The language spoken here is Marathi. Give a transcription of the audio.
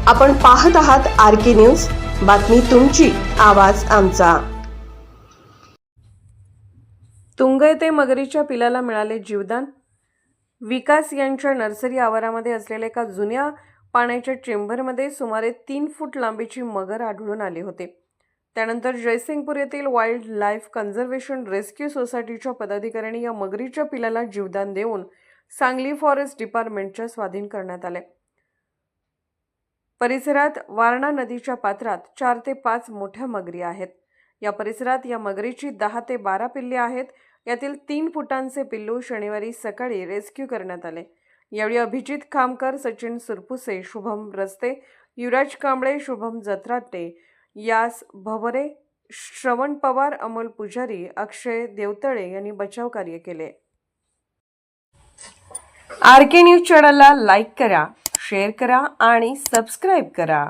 आपण पाहत आहात RK न्यूज, बातमी तुमची, आवाज आमचा। तुंग येथे मगरीच्या पिलाला मिळाले जीवदान। विकास यांच्या नर्सरी आवारामध्ये असलेल्या एका जुन्या पाण्याच्या चेंबरमध्ये सुमारे 3 फूट लांबीची मगर आढळून आली होती। त्यानंतर जयसिंगपूर येथील वाईल्ड लाईफ कन्झर्वेशन रेस्क्यू सोसायटीच्या पदाधिकाऱ्यांनी या मगरीच्या पिलाला जीवदान देऊन सांगली फॉरेस्ट डिपार्टमेंटच्या स्वाधीन करण्यात आले। परिसरात वारणा नदीच्या पात्रात 4 ते 5 मोठ्या मगरी आहेत। या परिसरात या मगरीची 10 ते 12 पिल्ले आहेत। यातील 3 फुटांचे पिल्लू शनिवारी सकाळी रेस्क्यू करण्यात आले। यावेळी अभिजित खामकर, सचिन सुरपुसे, शुभम रस्ते, युवराज कांबळे, शुभम जत्राटे, यास भवरे, श्रवण पवार, अमोल पुजारी, अक्षय देवतळे यांनी बचाव कार्य केले। RK न्यूज चॅनलला लाईक करा, शेअर करा आणि सबस्क्राईब करा।